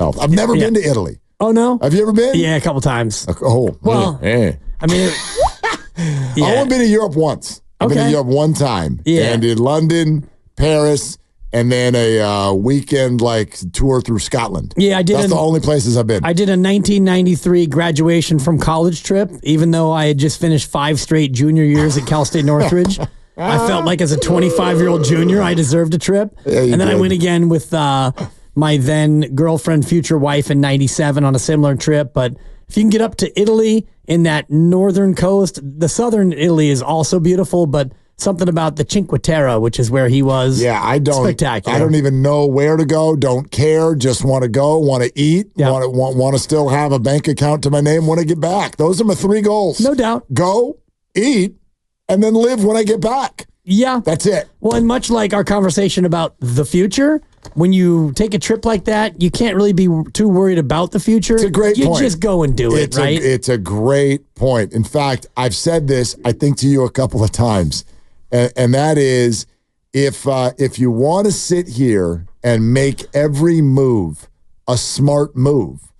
health. I've never been to Italy. Oh, no? Have you ever been? Yeah, a couple times. Oh, well, yeah. I mean, I've only been to Europe once. I've been to Europe one time. Yeah. And in London, Paris, and then a weekend tour through Scotland. Yeah, I did. That's the only places I've been. I did a 1993 graduation from college trip, even though I had just finished 5 straight junior years at Cal State Northridge. I felt like as a 25-year-old junior, I deserved a trip. Yeah, and then did. I went again with my then girlfriend, future wife in 97 on a similar trip. But if you can get up to Italy in that northern coast, the southern Italy is also beautiful, but something about the Cinque Terre, which is where he was. Yeah, spectacular. I don't even know where to go. Don't care. Just want to go. Want to eat. Yeah. Want to still have a bank account to my name when I get back. Those are my 3 goals. No doubt. Go, eat, and then live when I get back. Yeah. That's it. Well, and much like our conversation about the future, when you take a trip like that, you can't really be too worried about the future. It's a great point. You just go and do it, right? It's a great point. In fact, I've said this, I think, to you a couple of times, and that is if you want to sit here and make every move a smart move,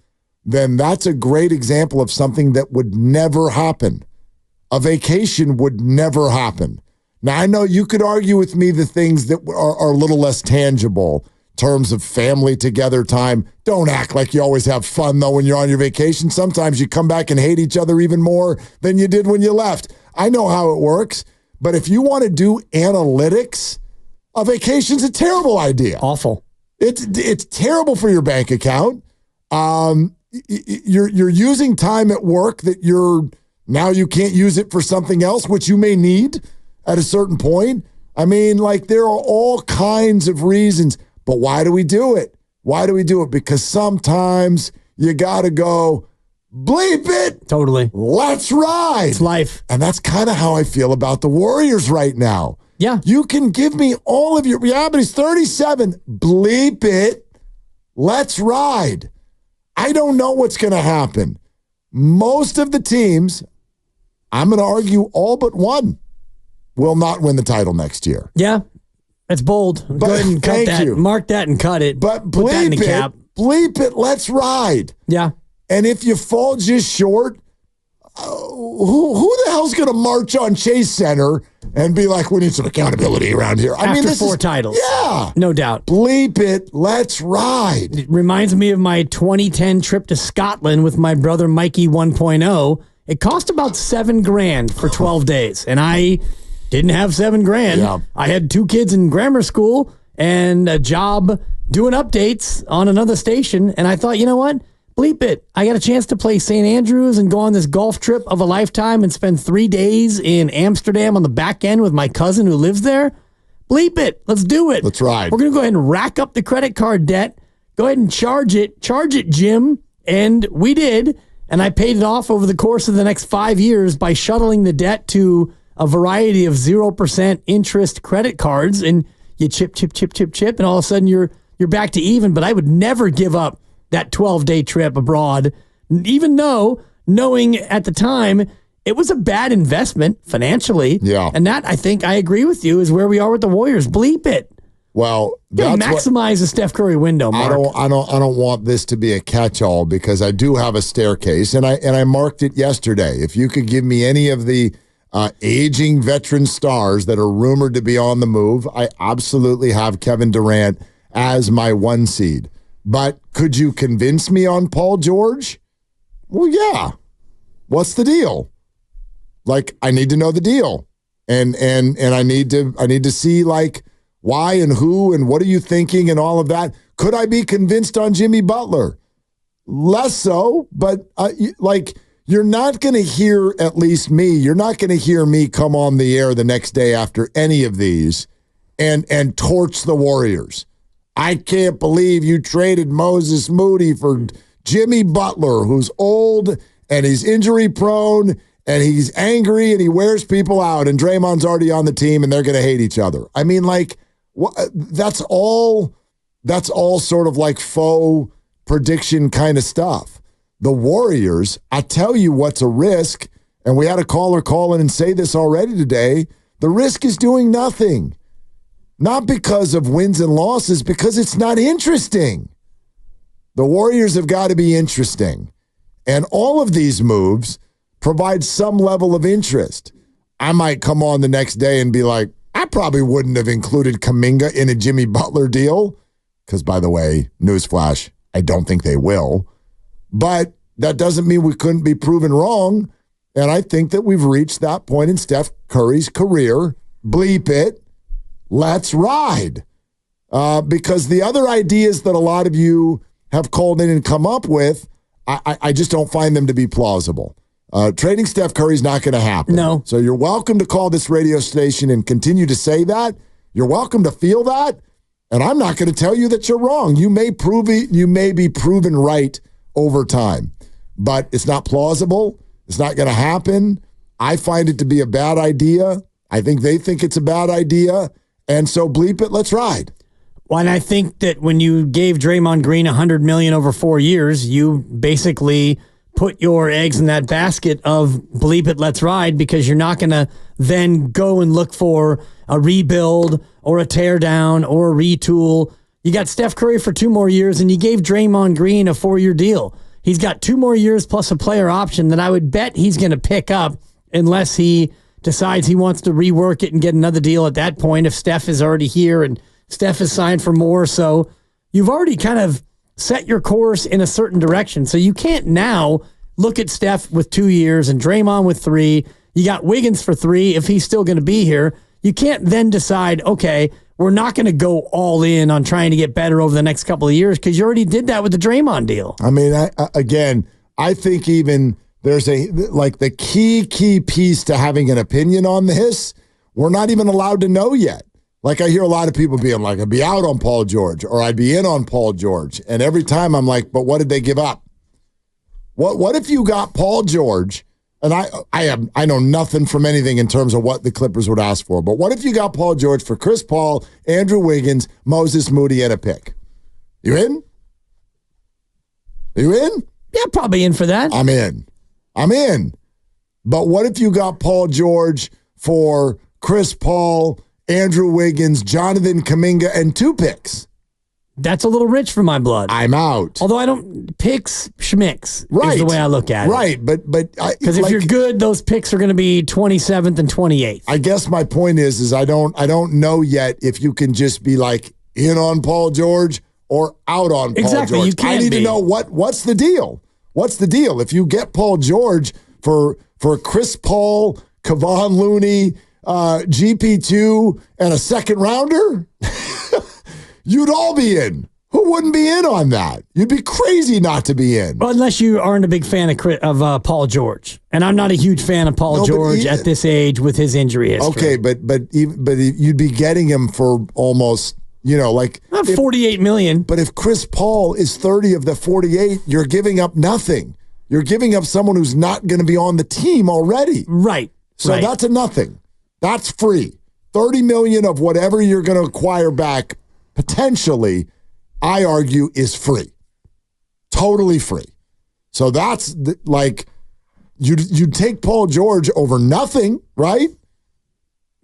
then that's a great example of something that would never happen. A vacation would never happen. Now, I know you could argue with me the things that are a little less tangible in terms of family together time. Don't act like you always have fun, though, when you're on your vacation. Sometimes you come back and hate each other even more than you did when you left. I know how it works. But if you want to do analytics, a vacation's a terrible idea. Awful. It's terrible for your bank account. You're using time at work that now you can't use it for something else, which you may need at a certain point. I mean, there are all kinds of reasons. But why do we do it? Why do we do it? Because sometimes you got to go, bleep it. Totally. Let's ride. It's life. And that's kind of how I feel about the Warriors right now. Yeah. You can give me all of your, but he's 37. Bleep it. Let's ride. I don't know what's going to happen. Most of the teams, I'm going to argue all but one, will not win the title next year. Yeah. That's bold. Go ahead and cut that. You. Mark that and cut it. But put that in the bleep cap. Bleep it. Let's ride. Yeah. And if you fall just short, who the hell's going to march on Chase Center and be like, we need some accountability around here? After this 4 titles. Yeah. No doubt. Bleep it. Let's ride. It reminds me of my 2010 trip to Scotland with my brother Mikey 1.0. It cost about $7,000 for 12 days. And I didn't have $7,000. Yeah. I had 2 kids in grammar school and a job doing updates on another station. And I thought, you know what? Bleep it. I got a chance to play St. Andrews and go on this golf trip of a lifetime and spend 3 days in Amsterdam on the back end with my cousin who lives there. Bleep it. Let's do it. Let's ride. We're going to go ahead and rack up the credit card debt. Go ahead and charge it. Charge it, Jim. And we did. And I paid it off over the course of the next 5 years by shuttling the debt to a variety of 0% interest credit cards. And you chip, and all of a sudden you're back to even. But I would never give up that 12-day trip abroad, even though knowing at the time it was a bad investment financially. Yeah. And that, I think I agree with you, is where we are with the Warriors. Bleep it. Well, maximize the Steph Curry window, Mark. I don't want this to be a catch-all because I do have a staircase, and I marked it yesterday. If you could give me any of the aging veteran stars that are rumored to be on the move, I absolutely have Kevin Durant as my 1 seed. But could you convince me on Paul George? Well, yeah. What's the deal? I need to know the deal. And I need to see why and who and what are you thinking and all of that. Could I be convinced on Jimmy Butler? Less so, but you're not going to hear, at least me, you're not going to hear me come on the air the next day after any of these and torch the Warriors. I can't believe you traded Moses Moody for Jimmy Butler, who's old and he's injury prone and he's angry and he wears people out and Draymond's already on the team and they're going to hate each other. I mean, that's all sort of faux prediction kind of stuff. The Warriors, I tell you what's a risk, and we had a caller call in and say this already today, the risk is doing nothing. Not because of wins and losses, because it's not interesting. The Warriors have got to be interesting. And all of these moves provide some level of interest. I might come on the next day and be like, I probably wouldn't have included Kuminga in a Jimmy Butler deal. Because, by the way, newsflash, I don't think they will. But that doesn't mean we couldn't be proven wrong. And I think that we've reached that point in Steph Curry's career. Bleep it. Let's ride. Because the other ideas that a lot of you have called in and come up with, I just don't find them to be plausible. Trading Steph Curry is not going to happen. No. So you're welcome to call this radio station and continue to say that. You're welcome to feel that. And I'm not going to tell you that you're wrong. You may be proven right over time. But it's not plausible. It's not going to happen. I find it to be a bad idea. I think they think it's a bad idea. And so bleep it, let's ride. Well, and I think that when you gave Draymond Green $100 million over 4 years, you basically put your eggs in that basket of bleep it, let's ride, because you're not going to then go and look for a rebuild or a tear down or a retool. You got Steph Curry for 2 more years, and you gave Draymond Green a 4-year deal. He's got 2 more years plus a player option that I would bet he's going to pick up unless he decides he wants to rework it and get another deal at that point if Steph is already here and Steph is signed for more. So you've already kind of set your course in a certain direction. So you can't now look at Steph with 2 years and Draymond with 3. You got Wiggins for 3 if he's still going to be here. You can't then decide, okay, we're not going to go all in on trying to get better over the next couple of years because you already did that with the Draymond deal. I mean, I think even there's the key piece to having an opinion on this, we're not even allowed to know yet. Like I hear a lot of people being like, I'd be out on Paul George or I'd be in on Paul George. And every time I'm like, but what did they give up? What if you got Paul George? And I know nothing from anything in terms of what the Clippers would ask for. But what if you got Paul George for Chris Paul, Andrew Wiggins, Moses Moody, and a pick? You in? You in? Yeah, probably in for that. I'm in. But what if you got Paul George for Chris Paul, Andrew Wiggins, Jonathan Kuminga, and 2 picks? That's a little rich for my blood. I'm out. Although I don't picks schmicks right. is the way I look at it. Right, but because if you're good, those picks are going to be 27th and 28th. I guess my point is I don't know yet if you can just be like in on Paul George or out on Paul George. You can't I need to know what's the deal. What's the deal? If you get Paul George for Chris Paul, Kevon Looney, GP2, and a second rounder, you'd all be in. Who wouldn't be in on that? You'd be crazy not to be in. Well, unless you aren't a big fan of Paul George. And I'm not a huge fan of Paul George at this age with his injury history. Okay, but you'd be getting him for almost, like... Not $48 million. But if Chris Paul is 30 of the 48, you're giving up nothing. You're giving up someone who's not going to be on the team already. Right. So that's a nothing. That's free. $30 million of whatever you're going to acquire back, potentially, I argue, is free. Totally free. So that's you take Paul George over nothing, right?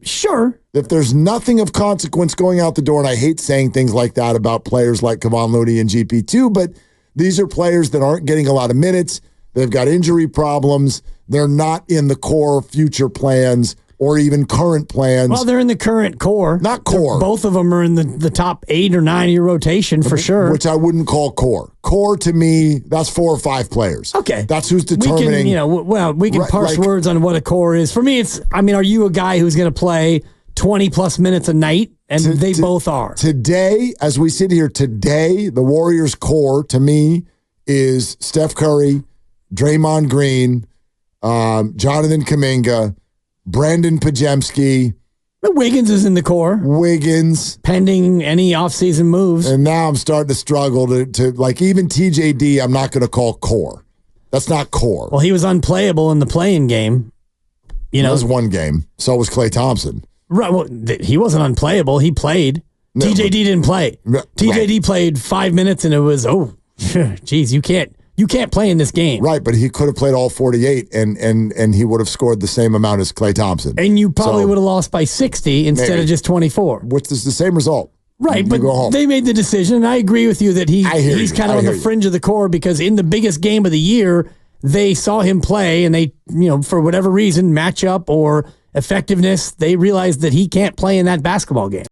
Sure. If there's nothing of consequence going out the door, and I hate saying things like that about players like Kevon Looney and GP2, but these are players that aren't getting a lot of minutes. They've got injury problems. They're not in the core future plans or even current plans. Well, they're in the current core. Not core. Both of them are in the top 8 or 9 of your rotation for sure. Which I wouldn't call core. Core to me, that's 4 or 5 players. Okay. That's who's determining. We can parse words on what a core is. For me, are you a guy who's going to play 20 plus minutes a night? And they both are. Today, as we sit here today, the Warriors core to me is Steph Curry, Draymond Green, Jonathan Kuminga, Brandon Pajemski. Wiggins is in the core. Wiggins. Pending any offseason moves. And now I'm starting to struggle to like even TJD, I'm not going to call core. That's not core. Well, he was unplayable in the play-in game. That was one game. So was Klay Thompson. Right. Well, he wasn't unplayable. He played. No, TJD didn't play. TJD played 5 minutes and it was, geez, you can't play in this game. Right, but he could have played all 48 and he would have scored the same amount as Klay Thompson. And you probably would have lost by 60 instead of just 24. Which is the same result. Right, you but go home. they made the decision, and I agree with you that he's kind of on the fringe of the core because in the biggest game of the year, they saw him play, and they, for whatever reason, matchup or effectiveness, they realized that he can't play in that basketball game.